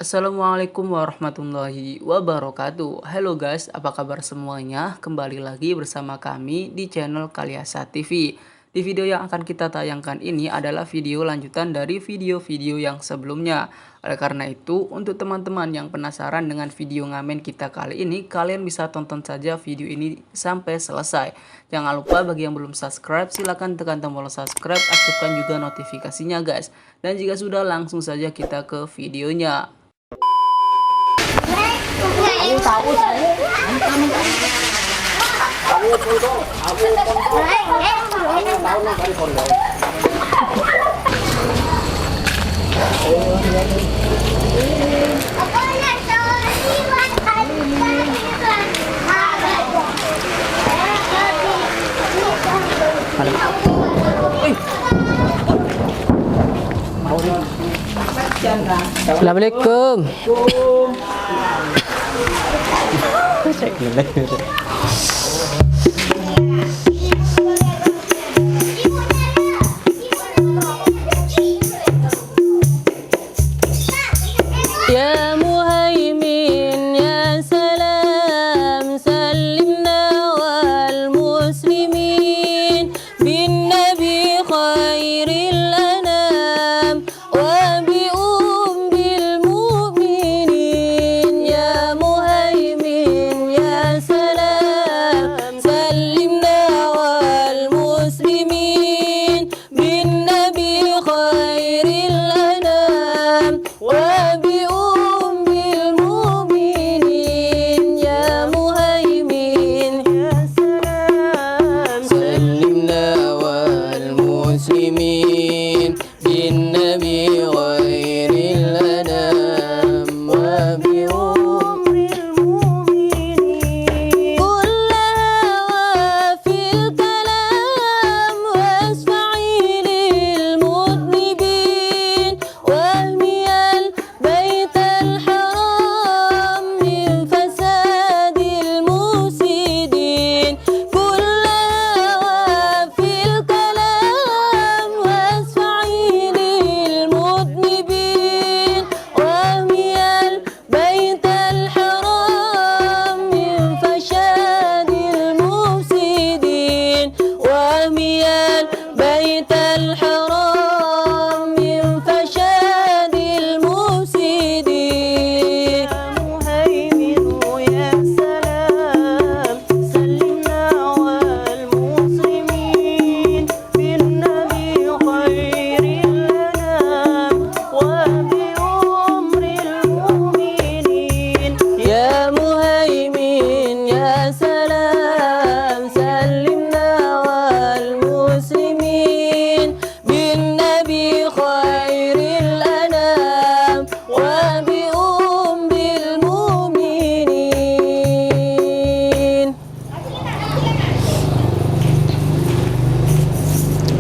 Assalamualaikum warahmatullahi wabarakatuh. Halo guys, apa kabar semuanya? Kembali lagi bersama kami di channel Kalian TV. Di video yang akan kita tayangkan ini adalah video lanjutan dari video-video yang sebelumnya. Oleh karena itu, untuk teman-teman yang penasaran dengan video ngamen kita kali ini, kalian bisa tonton saja video ini sampai selesai. Jangan lupa bagi yang belum subscribe, silahkan tekan tombol subscribe, aktifkan juga notifikasinya guys. Dan jika sudah, langsung saja kita ke videonya. Assalamualaikum. Ya muhaimin ya salam salimna wal muslimin bin nabi khairil anam wa bi umbil mu'minin ya muhaimin ya salam salimna wal muslimin bin nabi khairil anam wa bi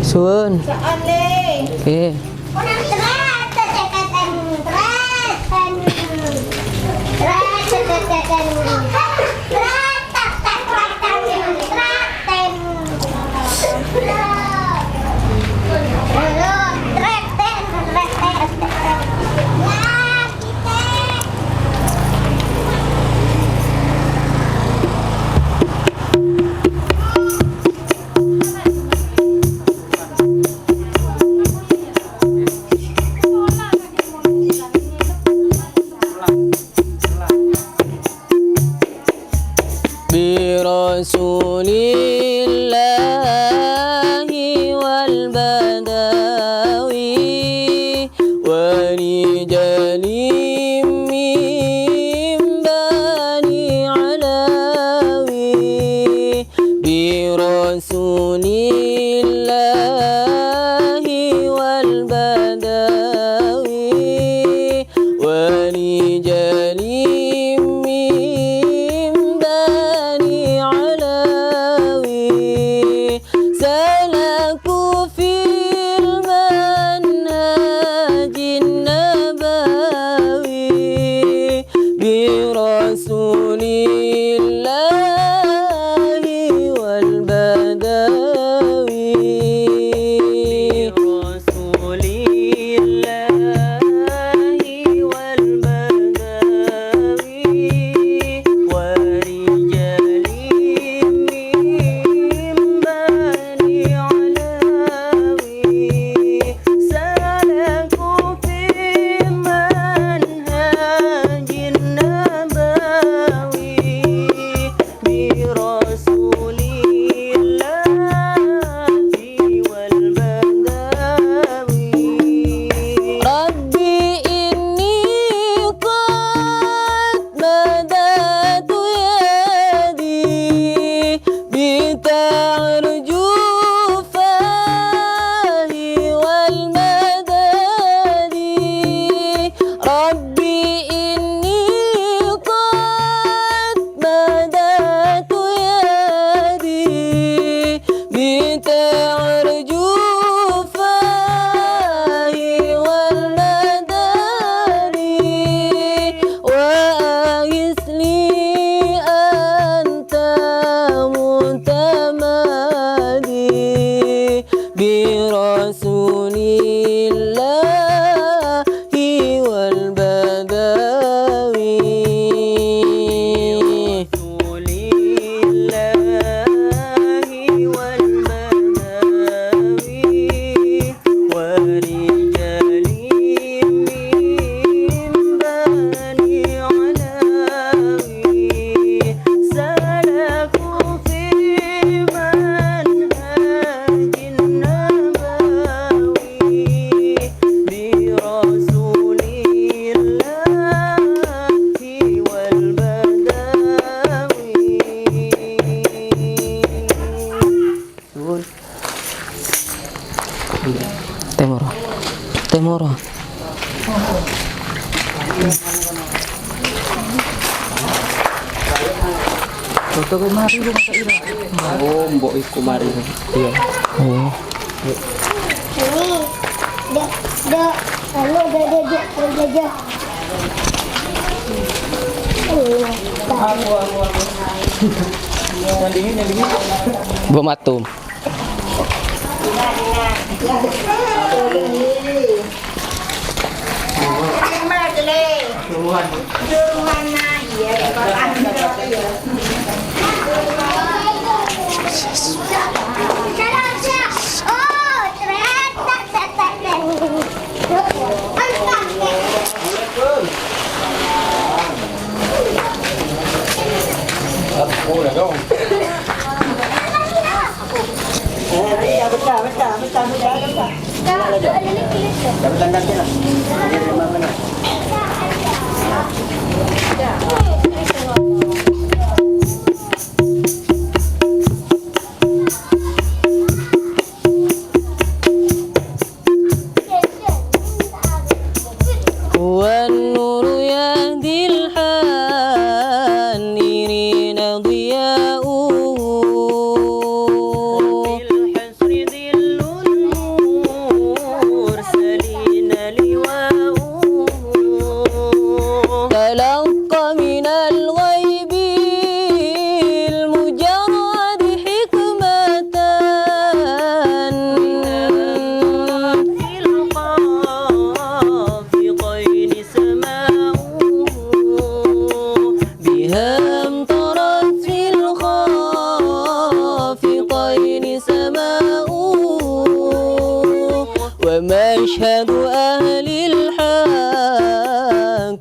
Sun. Oke. Rasulillahi wal badawi wa rijalim min bani alawi bi Rasulillahi wal badawi wa rijalim min bani alawi murah. Foto kemari lu masa ira. Oh, mbok iku mari. Iya. Oh. Bu matum. ومشهد أهل الحق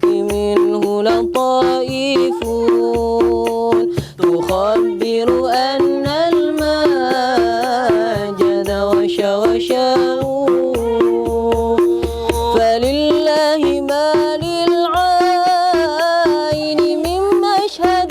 منه لطائف تخبر أن المجد وشوشه فلله ما للعين من مشهد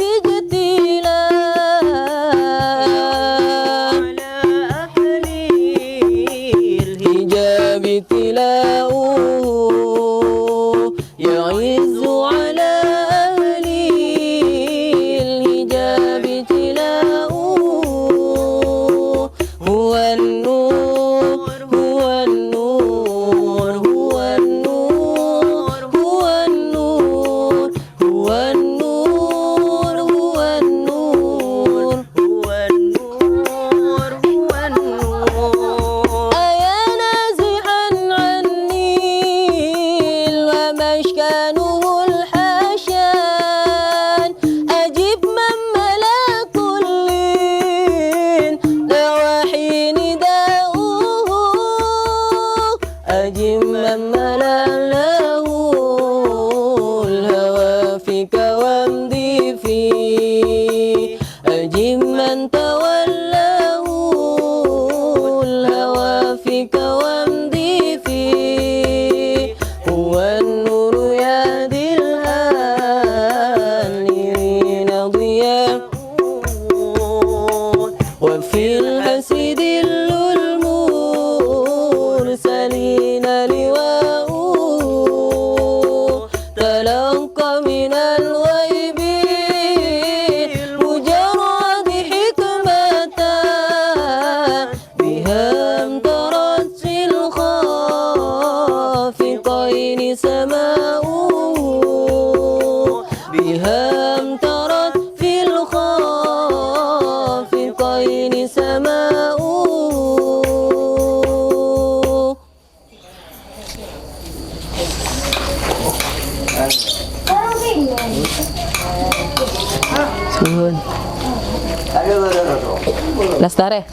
Lastare.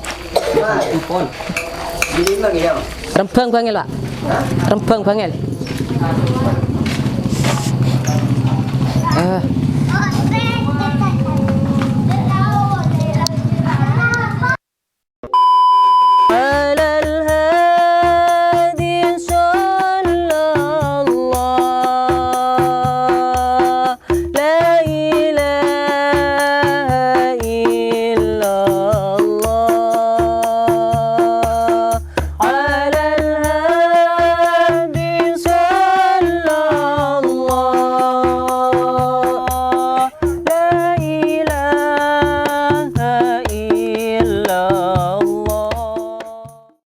Rempang bangel, Pak. Rempang bangel.